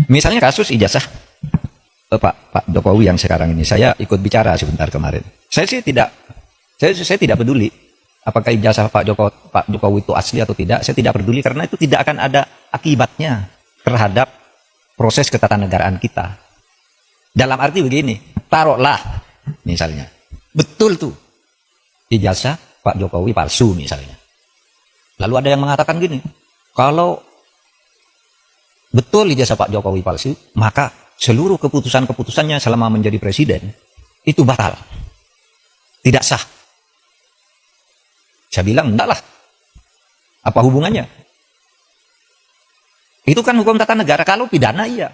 Misalnya kasus ijazah Pak Jokowi yang sekarang ini, saya ikut bicara sebentar kemarin. Saya sih saya tidak peduli apakah ijazah Pak Jokowi itu asli atau tidak. Saya tidak peduli karena itu tidak akan ada akibatnya terhadap proses ketatanegaraan kita. Dalam arti begini, taruhlah misalnya betul tuh ijazah Pak Jokowi palsu misalnya. Lalu ada yang mengatakan gini, kalau betul ijazah Pak Jokowi palsu, maka seluruh keputusan-keputusannya selama menjadi presiden itu batal, tidak sah. Saya bilang enggak lah, apa hubungannya? Itu kan hukum tata negara. Kalau pidana iya,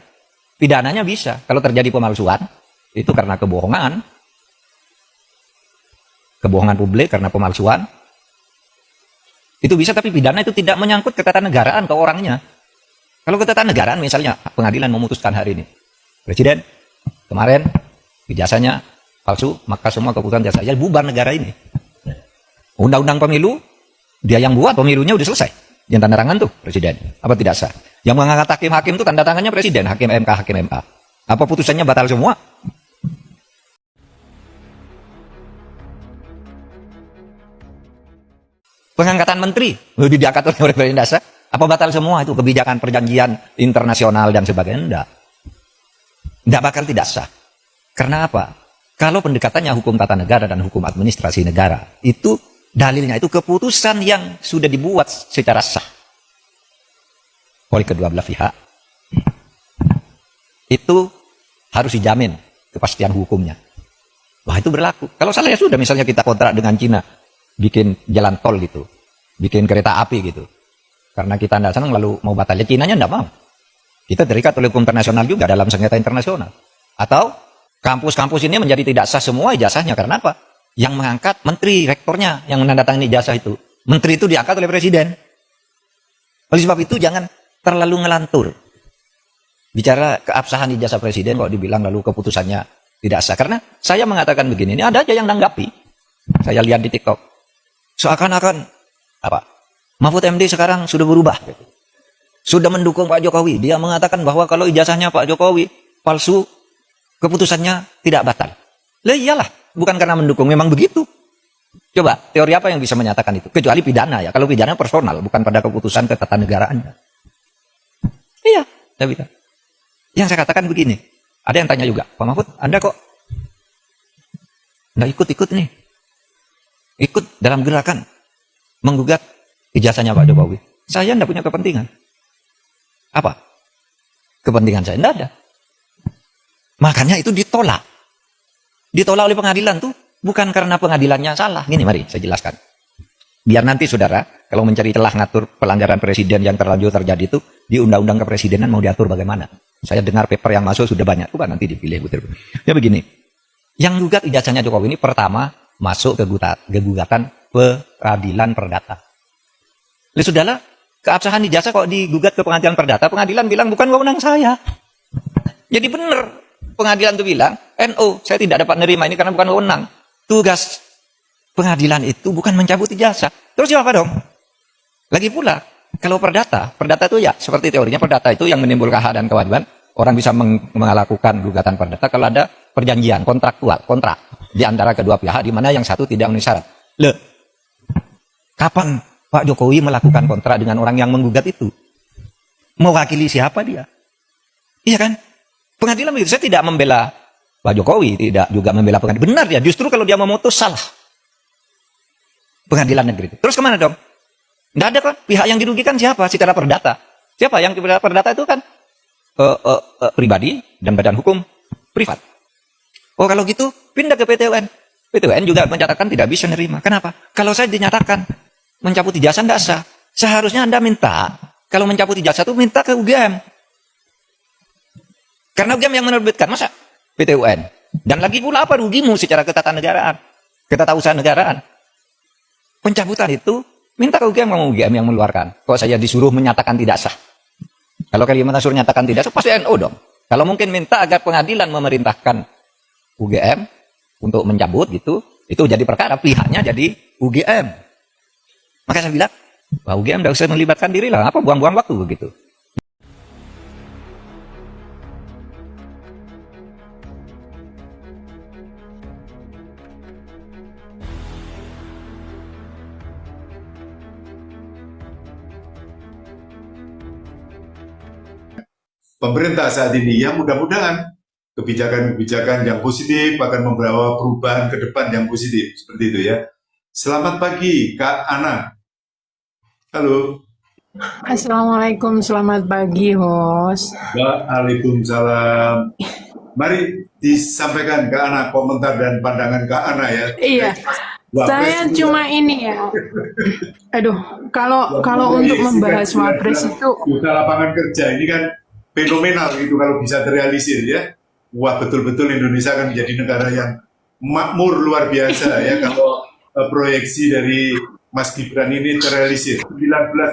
pidananya bisa. Kalau terjadi pemalsuan itu karena kebohongan publik, karena pemalsuan itu bisa, tapi pidana itu tidak menyangkut ketatanegaraan ke orangnya. Kalau ketatanegaraan misalnya pengadilan memutuskan hari ini, presiden kemarin ijazahnya palsu, maka semua keputusan jasa saya bubar negara ini. Undang-undang pemilu dia yang buat, pemilunya udah selesai, yang tanda tangan tuh presiden, apa tidak sah? Yang mengangkat hakim-hakim itu tanda tangannya presiden, hakim MA. Apa putusannya batal semua? Pengangkatan menteri lebih diangkat oleh presiden dasar, apa batal semua itu kebijakan perjanjian internasional dan sebagainya? Enggak bakal tidak sah. Karena apa? Kalau pendekatannya hukum tata negara dan hukum administrasi negara, itu dalilnya itu keputusan yang sudah dibuat secara sah oleh kedua belah pihak, itu harus dijamin kepastian hukumnya. Wah, itu berlaku. Kalau salah ya sudah, misalnya kita kontrak dengan Cina, bikin jalan tol gitu, bikin kereta api gitu. Karena kita tidak senang lalu mau batal, ya Cinanya tidak mau. Kita terikat oleh hukum internasional juga dalam sengketa internasional. Atau kampus-kampus ini menjadi tidak sah semua ijazahnya. Karena apa? Yang mengangkat menteri, rektornya yang menandatangani ijazah itu. Menteri itu diangkat oleh presiden. Oleh sebab itu jangan terlalu ngelantur bicara keabsahan ijazah presiden kok dibilang lalu keputusannya tidak sah. Karena saya mengatakan begini, ini ada aja yang nanggapi. Saya lihat di TikTok. Seakan-akan apa? Mahfud MD sekarang sudah berubah. Sudah mendukung Pak Jokowi. Dia mengatakan bahwa kalau ijazahnya Pak Jokowi palsu, keputusannya tidak batal. Lah iyalah, bukan karena mendukung, memang begitu. Coba, teori apa yang bisa menyatakan itu? Kecuali pidana ya. Kalau pidana personal, bukan pada keputusan ketatanegaraan. Iya, saya bilang. Yang saya katakan begini, ada yang tanya juga, Pak Mahfud, Anda kok nggak ikut-ikut nih? Ikut dalam gerakan menggugat ijazahnya Pak Jokowi. Saya nggak punya kepentingan. Apa? Kepentingan saya nggak ada. Makanya itu ditolak. Ditolak oleh pengadilan tuh bukan karena pengadilannya salah. Gini, mari saya jelaskan. Biar nanti saudara, kalau mencari celah ngatur pelanggaran presiden yang terlanjur terjadi itu, di undang-undang kepresidenan mau diatur bagaimana? Saya dengar paper yang masuk sudah banyak. Coba nanti dipilih. Ya begini, yang gugat ijazahnya Jokowi ini pertama masuk ke gugatan peradilan perdata. Lalu sudahlah, keabsahan ijazah kok digugat ke pengadilan perdata, pengadilan bilang bukan wewenang saya. Jadi benar, pengadilan itu bilang, NO, saya tidak dapat menerima ini karena bukan wewenang. Tugas pengadilan itu bukan mencabut ijazah. Terus siapa dong? Lagi pula, kalau perdata itu ya, seperti teorinya perdata itu yang menimbulkan hak dan kewajiban, orang bisa melakukan gugatan perdata kalau ada perjanjian, kontrak di antara kedua pihak, di mana yang satu tidak memenuhi syarat. Loh, kapan Pak Jokowi melakukan kontrak dengan orang yang menggugat itu? Mewakili siapa dia? Iya kan? Pengadilan begitu. Saya tidak membela Pak Jokowi, tidak juga membela pengadilan. Benar ya, justru kalau dia memutus salah. Pengadilan negeri itu. Terus kemana dong? Nggak ada kan? Pihak yang dirugikan siapa? Secara perdata. Siapa yang perdata itu kan? Pribadi dan badan hukum privat. Oh kalau gitu, pindah ke PT UN. PT UN juga menyatakan tidak bisa menerima. Kenapa? Kalau saya dinyatakan mencabut ijazah tidak sah. Seharusnya Anda minta, kalau mencabut ijazah itu minta ke UGM. Karena UGM yang menerbitkan, masa PT UN? Dan lagi pula apa rugimu secara ketatanegaraan, ketatausahaan negaraan? Pencabutan itu minta ke UGM, kamu UGM yang mengeluarkan. Kok saya disuruh menyatakan tidak sah? Kalau Kalimantan suruh menyatakan tidak sah, pasti NU dong. Kalau mungkin minta agar pengadilan memerintahkan UGM untuk mencabut gitu, itu jadi perkara, pihaknya jadi UGM. Maka saya bilang, wah UGM tidak usah melibatkan diri lah, apa buang-buang waktu begitu. pemerintah saat ini, yang mudah-mudahan kebijakan-kebijakan yang positif akan membawa perubahan ke depan yang positif, seperti itu ya. Selamat pagi, Kak Ana. Halo. Assalamualaikum, selamat pagi, host. Waalaikumsalam. Mari disampaikan Kak Ana komentar dan pandangan Kak Ana ya. Iya, saya cuma ini ya. Aduh, kalau untuk membahas Wapres itu, buka lapangan kerja ini kan fenomenal gitu kalau bisa terrealisir ya. Wah, betul-betul Indonesia akan menjadi negara yang makmur luar biasa ya kalau proyeksi dari Mas Gibran ini terrealisir. 19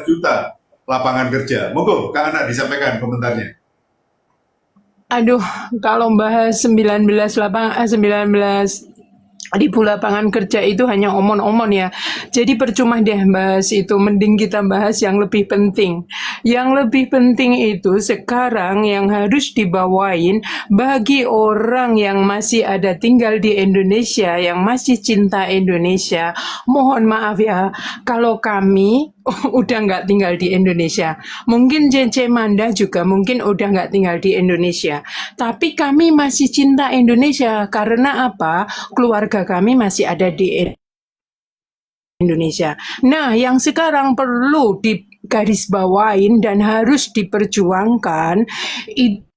juta lapangan kerja. Monggo Kak Ana disampaikan komentarnya. aduh, kalau bahas 19 ribu lapangan kerja itu hanya omon-omon ya. Jadi percuma deh bahas itu, mending kita bahas yang lebih penting. Yang lebih penting itu sekarang yang harus dibawain bagi orang yang masih ada tinggal di Indonesia, yang masih cinta Indonesia. Mohon maaf ya, kalau kami udah nggak tinggal di Indonesia. Mungkin JC Manda juga mungkin udah nggak tinggal di Indonesia. Tapi kami masih cinta Indonesia. Karena apa? Keluarga kami masih ada di Indonesia. Nah, yang sekarang perlu digarisbawain dan harus diperjuangkan itu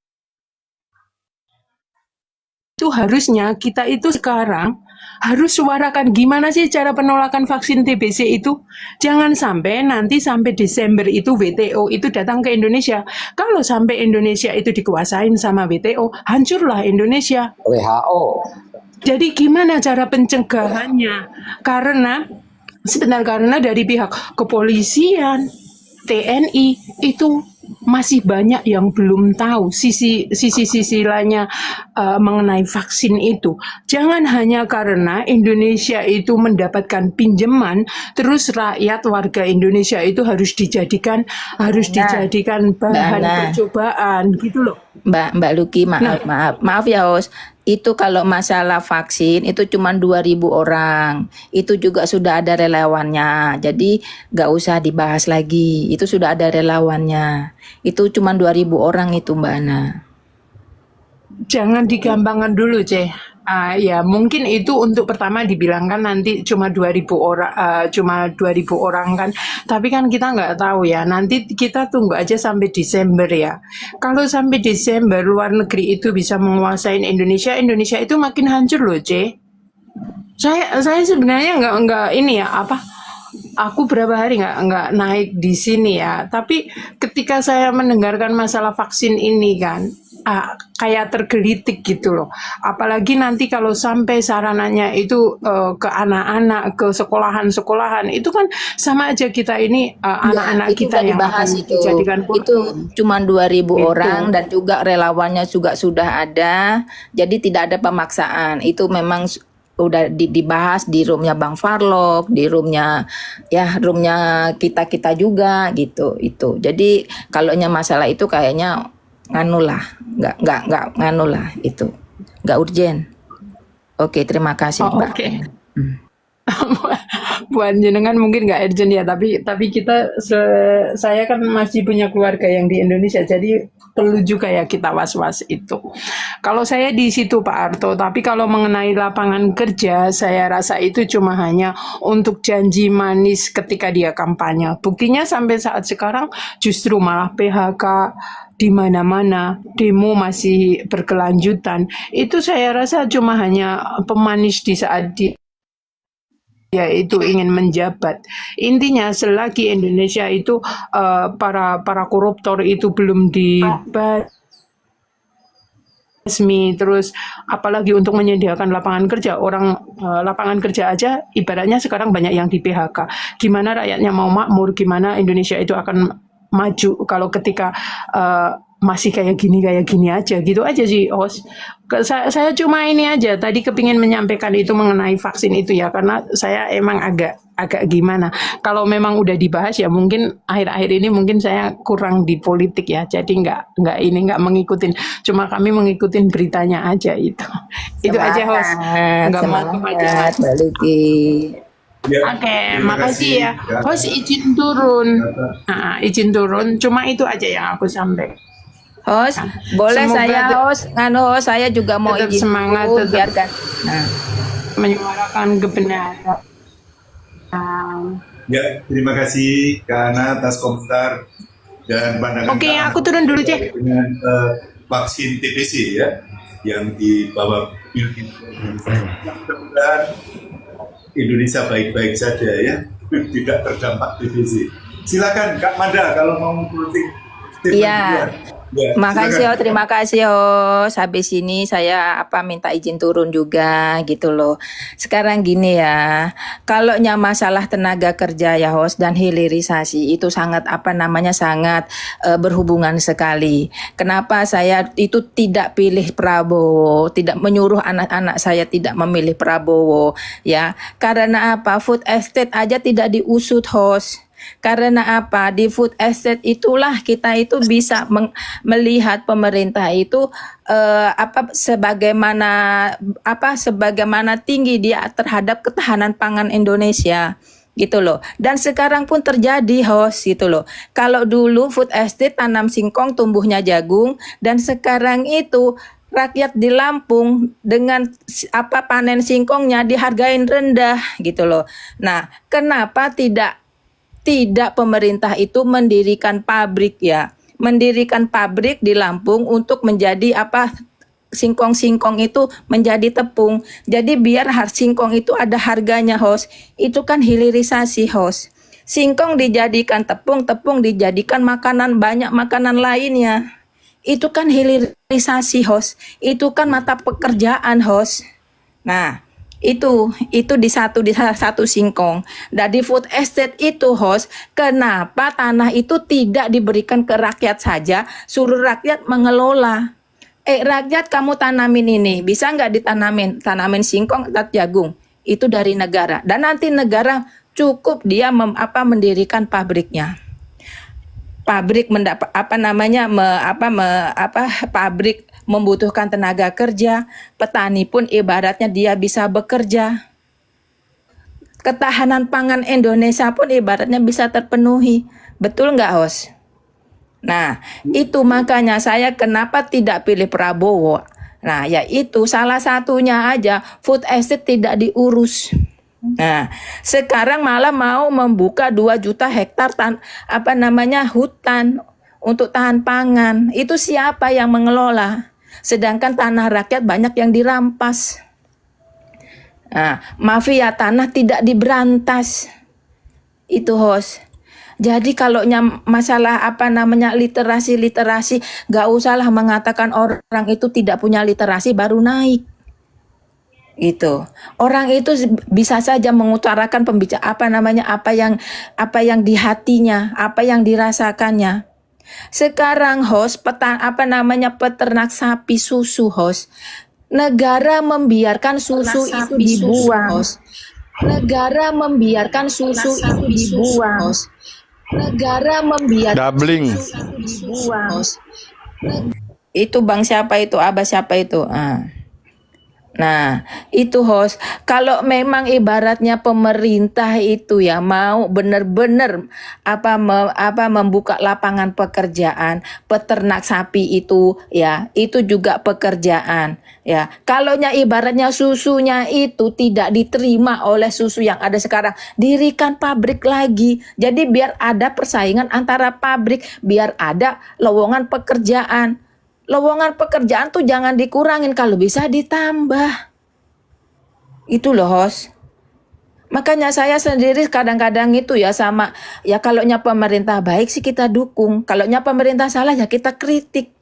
harusnya kita itu sekarang harus suarakan gimana sih cara penolakan vaksin TBC itu. Jangan sampai nanti sampai Desember itu WTO itu datang ke Indonesia. Kalau sampai Indonesia itu dikuasain sama WTO, hancurlah Indonesia. WHO. Jadi gimana cara pencegahannya? Karena dari pihak kepolisian, TNI itu masih banyak yang belum tahu sisi lainnya mengenai vaksin itu. Jangan hanya karena Indonesia itu mendapatkan pinjaman, terus rakyat warga Indonesia itu harus dijadikan bahan percobaan gitu loh. Mbak Luki, maaf ya host. Itu kalau masalah vaksin itu cuma 2.000 orang. Itu juga sudah ada relawannya. Jadi nggak usah dibahas lagi. Itu sudah ada relawannya. Itu cuma 2.000 orang itu Mbak Ana. Jangan digampangkan dulu, Ceh. Ya mungkin itu untuk pertama dibilangkan nanti cuma 2.000 orang kan, tapi kan kita nggak tahu ya, nanti kita tunggu aja sampai Desember ya. Kalau sampai Desember luar negeri itu bisa menguasai Indonesia itu makin hancur loh, C. Saya sebenarnya nggak ini ya apa, aku berapa hari nggak naik di sini ya, tapi ketika saya mendengarkan masalah vaksin ini kan, kayak tergelitik gitu loh. Apalagi nanti kalau sampai sarananya itu ke anak-anak, ke sekolahan-sekolahan, itu kan sama aja kita ini anak-anak kita yang akan dijadikan itu cuma 2.000 orang dan juga relawannya juga sudah ada. Jadi tidak ada pemaksaan. Itu memang udah dibahas di roomnya Bang Farlok, di roomnya kita juga gitu itu. Jadi kalau masalah itu kayaknya nggak nganu lah itu, nggak urgen. Oke, terima kasih Mbak. Oke. Buat jenengan mungkin nggak urgent ya, tapi saya kan masih punya keluarga yang di Indonesia, jadi perlu juga ya kita was-was itu. Kalau saya di situ Pak Arto, tapi kalau mengenai lapangan kerja, saya rasa itu cuma hanya untuk janji manis ketika dia kampanye. Buktinya sampai saat sekarang justru malah PHK di mana-mana, demo masih berkelanjutan. Itu saya rasa cuma hanya pemanis di saat dia itu ingin menjabat. Intinya selagi Indonesia itu para koruptor itu belum dibasmi, terus apalagi untuk menyediakan lapangan kerja, lapangan kerja aja ibaratnya sekarang banyak yang di PHK. Gimana rakyatnya mau makmur, gimana Indonesia itu akan maju kalau ketika masih kayak gini aja gitu aja sih, host. Saya cuma ini aja tadi kepingin menyampaikan itu mengenai vaksin itu ya, karena saya emang agak gimana kalau memang udah dibahas ya, mungkin akhir-akhir ini mungkin saya kurang di politik ya, jadi nggak mengikutin, cuma kami mengikutin beritanya aja itu. Itu aja host, nggak mau Semangat Mbak Luki. Ya, Oke, terima makasih ya. kasih. Host izin turun. Izin turun. Cuma itu aja yang aku sampaikan. Host, boleh Semoga saya host, host, saya juga mau tetap izin semangat, dulu, tetap biarkan. Nah, menyuarakan kebenaran. Ya, terima kasih Kak Ana atas komentar dan pandangan Oke, Kak Ana aku turun dulu, Cek. terkait dengan vaksin TBC ya yang dibawa Bill Clinton. Mudah-mudahan Indonesia baik-baik saja ya, tidak terdampak TBC. Silakan Kak Mada kalau mau closing statement iya. duluan. Ya, Makasih silakan. terima kasih Habis ini saya minta izin turun juga gitu loh. Sekarang gini ya, kalau masalah tenaga kerja ya host dan hilirisasi itu sangat sangat berhubungan sekali. Kenapa saya itu tidak pilih Prabowo, tidak menyuruh anak-anak saya tidak memilih Prabowo ya. Karena apa? Food estate aja tidak diusut host. Karena apa? Di food estate itulah kita itu bisa melihat pemerintah itu sebagaimana tinggi dia terhadap ketahanan pangan Indonesia gitu loh. Dan sekarang pun terjadi host gitu loh. Kalau dulu food estate tanam singkong tumbuhnya jagung, dan sekarang itu rakyat di Lampung dengan panen singkongnya dihargain rendah gitu loh. Nah, kenapa tidak pemerintah itu mendirikan pabrik ya, mendirikan pabrik di Lampung untuk menjadi singkong-singkong itu menjadi tepung. Jadi biar singkong itu ada harganya host. Itu kan hilirisasi host. Singkong dijadikan tepung, tepung dijadikan makanan, banyak makanan lainnya. Itu kan hilirisasi host. Itu kan mata pekerjaan host. Nah, itu di satu singkong. Dan di food estate itu host, kenapa tanah itu tidak diberikan ke rakyat saja, suruh rakyat mengelola. Rakyat kamu tanamin ini, bisa nggak tanamin singkong atau jagung? Itu dari negara. Dan nanti negara cukup dia mendirikan pabriknya. Pabrik pabrik membutuhkan tenaga kerja, petani pun ibaratnya dia bisa bekerja. Ketahanan pangan Indonesia pun ibaratnya bisa terpenuhi. Betul nggak, host? Nah, itu makanya saya kenapa tidak pilih Prabowo. Nah, yaitu salah satunya aja food estate tidak diurus. Nah, sekarang malah mau membuka 2 juta hektar hutan untuk tahan pangan. Itu siapa yang mengelola? Sedangkan tanah rakyat banyak yang dirampas. Nah, mafia tanah tidak diberantas. Itu host. Jadi kalau masalah literasi, gak usahlah mengatakan orang itu tidak punya literasi baru naik. Itu orang itu bisa saja mengutarakan apa yang di hatinya, apa yang dirasakannya. Sekarang host peternak sapi susu host, negara membiarkan susu itu dibuang host. Negara membiarkan susu itu dibuang host. Negara membiarkan Dabling. susu itu dibuang host. Itu bang siapa itu, abah siapa itu? Nah, itu host, kalau memang ibaratnya pemerintah itu ya mau benar-benar membuka lapangan pekerjaan, peternak sapi itu ya, itu juga pekerjaan ya. Kalaunya ibaratnya susunya itu tidak diterima oleh susu yang ada sekarang, dirikan pabrik lagi. Jadi biar ada persaingan antara pabrik, biar ada lowongan pekerjaan. Lowongan pekerjaan tuh jangan dikurangin, kalau bisa ditambah. Itu loh host. Makanya saya sendiri kadang-kadang itu ya kalaunya pemerintah baik sih kita dukung. Kalaunya pemerintah salah ya kita kritik.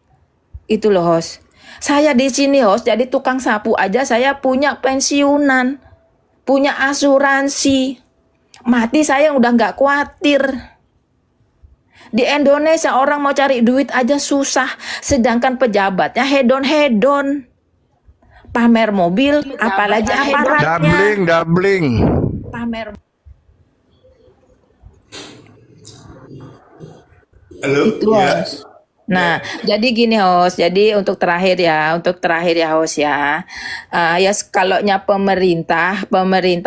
Itu loh host. Saya di sini host jadi tukang sapu aja saya punya pensiunan. Punya asuransi. Mati saya udah gak khawatir. Di Indonesia orang mau cari duit aja susah, sedangkan pejabatnya hedon-hedon, pamer mobil, apalagi aparatnya. Dabling. Pamer. Halo, Itu ya. host. Nah, jadi gini host, jadi untuk terakhir ya host ya, kalaunya pemerintah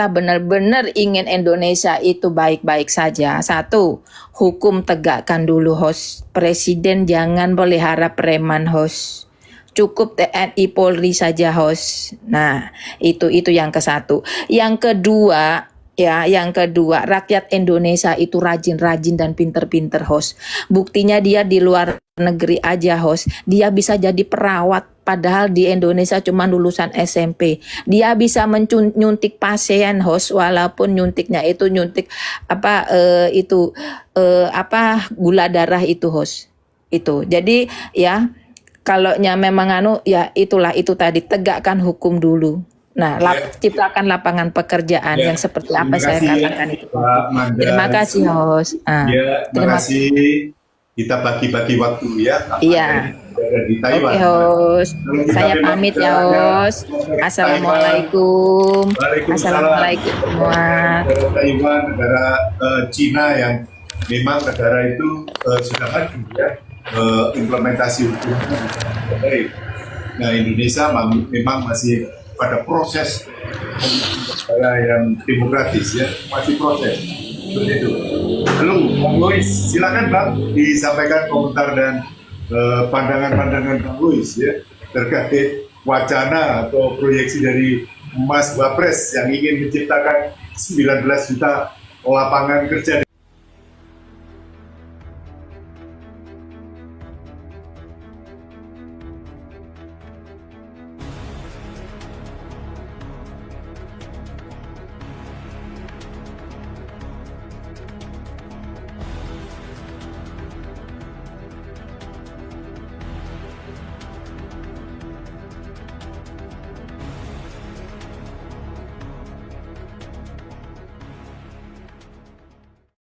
benar-benar ingin Indonesia itu baik-baik saja. Satu, hukum tegakkan dulu host. Presiden jangan pelihara preman host. Cukup TNI Polri saja host. Nah, itu yang ke satu. Yang kedua, rakyat Indonesia itu rajin-rajin dan pinter-pinter host. Buktinya dia di luar negeri aja host, dia bisa jadi perawat padahal di Indonesia cuma lulusan SMP. Dia bisa nyuntik pasien host, walaupun nyuntiknya itu nyuntik gula darah itu host. Itu. Jadi ya kalau memang itu tadi, tegakkan hukum dulu. Nah, ciptakan lapangan pekerjaan yang seperti apa saya katakan itu. Pak Manda. Terima kasih host. Terima kasih. Kita bagi-bagi waktu ya. Iya. Di Taiwan. Oke host. Saya pamit ya host. Assalamualaikum. Assalamualaikum semua. Negara Taiwan, negara Cina yang memang negara itu sudah maju ya. Implementasi hukumnya baik. Nah, Indonesia memang masih pada proses negara yang demokratis ya, masih proses seperti itu. Lalu Bang Lois, silakan Bang disampaikan komentar dan pandangan-pandangan Bang Lois ya terkait wacana atau proyeksi dari Mas Wapres yang ingin menciptakan 19 juta lapangan kerja.